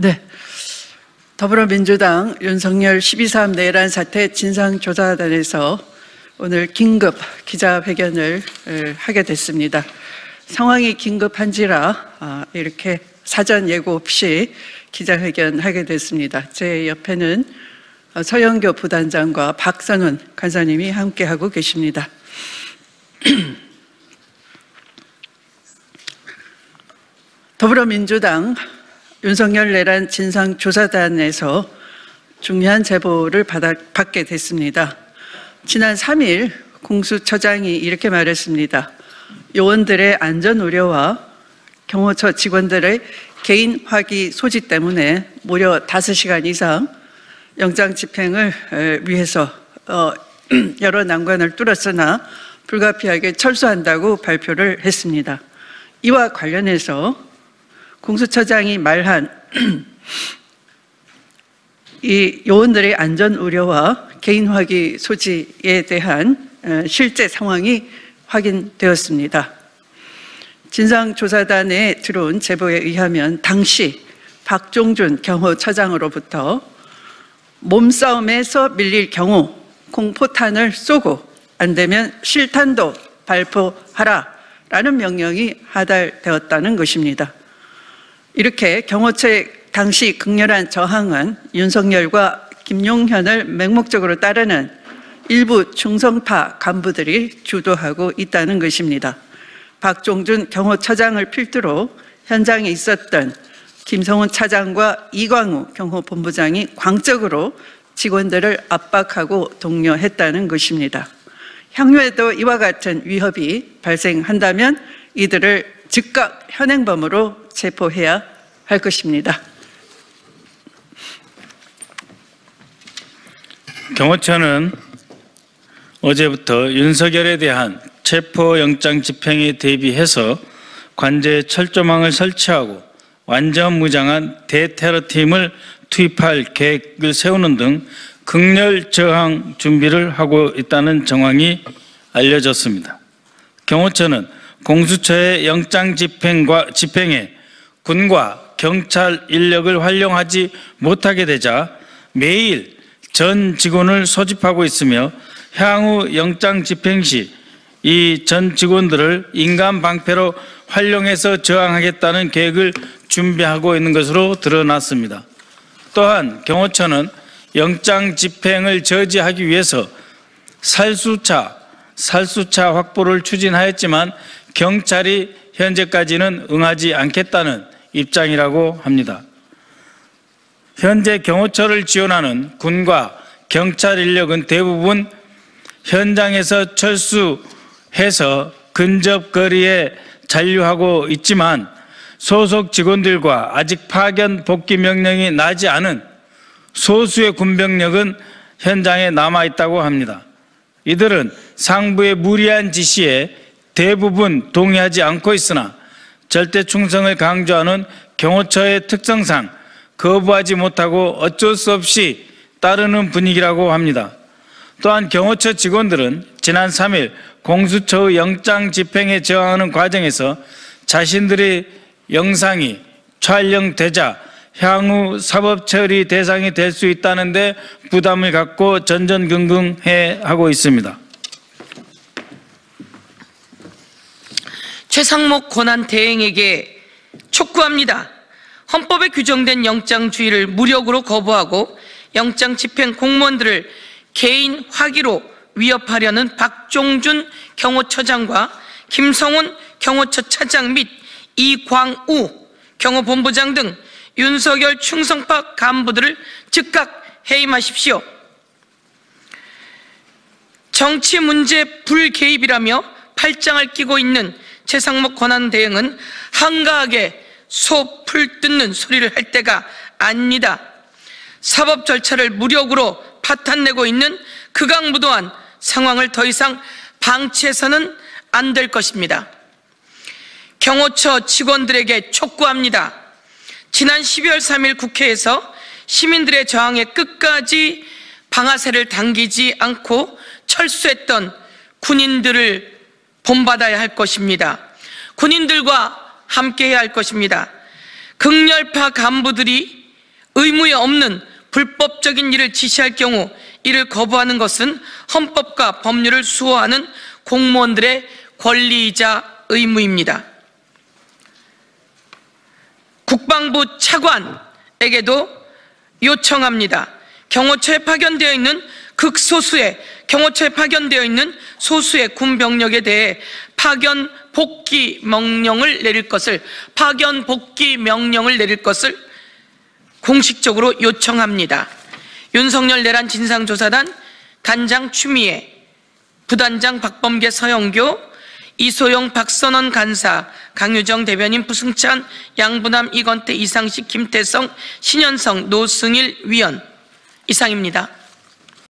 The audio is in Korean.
네. 더불어민주당 윤석열 12.3 내란 사태 진상조사단에서 오늘 긴급 기자회견을 하게 됐습니다. 상황이 긴급한지라 이렇게 사전 예고 없이 기자회견하게 됐습니다. 제 옆에는 서영교 부단장과 박선훈 간사님이 함께하고 계십니다. 더불어민주당 윤석열 내란 진상조사단에서 중요한 제보를 받게 됐습니다. 지난 3일 공수처장이 이렇게 말했습니다. 요원들의 안전 우려와 경호처 직원들의 개인 화기 소지 때문에 무려 5시간 이상 영장 집행을 위해서 여러 난관을 뚫었으나 불가피하게 철수한다고 발표를 했습니다. 이와 관련해서 공수처장이 말한 이 요원들의 안전 우려와 개인 화기 소지에 대한 실제 상황이 확인되었습니다. 진상조사단에 들어온 제보에 의하면 당시 박종준 경호처장으로부터 몸싸움에서 밀릴 경우 공포탄을 쏘고 안 되면 실탄도 발포하라라는 명령이 하달되었다는 것입니다. 이렇게 경호처의 당시 극렬한 저항은 윤석열과 김용현을 맹목적으로 따르는 일부 충성파 간부들이 주도하고 있다는 것입니다. 박종준 경호처장을 필두로 현장에 있었던 김성훈 차장과 이광우 경호본부장이 광적으로 직원들을 압박하고 독려했다는 것입니다. 향후에도 이와 같은 위협이 발생한다면 이들을 즉각 현행범으로 체포해야 할 것입니다. 경호처는 어제부터 윤석열에 대한 체포영장 집행에 대비해서 관제에 철조망을 설치하고 완전 무장한 대테러팀을 투입할 계획을 세우는 등 극렬 저항 준비를 하고 있다는 정황이 알려졌습니다. 경호처는 공수처의 영장 집행에 군과 경찰 인력을 활용하지 못하게 되자 매일 전 직원을 소집하고 있으며 향후 영장 집행 시 이 전 직원들을 인간 방패로 활용해서 저항하겠다는 계획을 준비하고 있는 것으로 드러났습니다. 또한 경호처는 영장 집행을 저지하기 위해서 살수차 확보를 추진하였지만 경찰이 현재까지는 응하지 않겠다는 입장이라고 합니다. 현재 경호처를 지원하는 군과 경찰 인력은 대부분 현장에서 철수해서 근접 거리에 잔류하고 있지만 소속 직원들과 아직 파견 복귀 명령이 나지 않은 소수의 군병력은 현장에 남아 있다고 합니다. 이들은 상부의 무리한 지시에 대부분 동의하지 않고 있으나 절대 충성을 강조하는 경호처의 특성상 거부하지 못하고 어쩔 수 없이 따르는 분위기라고 합니다. 또한 경호처 직원들은 지난 3일 공수처의 영장 집행에 저항하는 과정에서 자신들의 영상이 촬영되자 향후 사법 처리 대상이 될 수 있다는 데 부담을 갖고 전전긍긍해 하고 있습니다. 최상목 권한대행에게 촉구합니다. 헌법에 규정된 영장주의를 무력으로 거부하고 영장 집행 공무원들을 개인 화기로 위협하려는 박종준 경호처장과 김성훈 경호처 차장 및 이광우 경호본부장 등 윤석열 충성파 간부들을 즉각 해임하십시오. 정치 문제 불개입이라며 팔짱을 끼고 있는 최상목 권한대행은 한가하게 소풀 뜯는 소리를 할 때가 아닙니다. 사법 절차를 무력으로 파탄내고 있는 극악무도한 상황을 더 이상 방치해서는 안 될 것입니다. 경호처 직원들에게 촉구합니다. 지난 12월 3일 국회에서 시민들의 저항에 끝까지 방아쇠를 당기지 않고 철수했던 군인들을 본받아야 할 것입니다. 군인들과 함께해야 할 것입니다. 극렬파 간부들이 의무에 없는 불법적인 일을 지시할 경우 이를 거부하는 것은 헌법과 법률을 수호하는 공무원들의 권리이자 의무입니다. 국방부 차관에게도 요청합니다. 경호처에 파견되어 있는 소수의 군 병력에 대해 파견 복귀 명령을 내릴 것을 공식적으로 요청합니다. 윤석열 내란 진상조사단 단장 추미애, 부단장 박범계 서영교, 이소영 박선원 간사, 강유정 대변인 부승찬, 양부남 이건태 이상식 김태성 신현성 노승일 위원 이상입니다.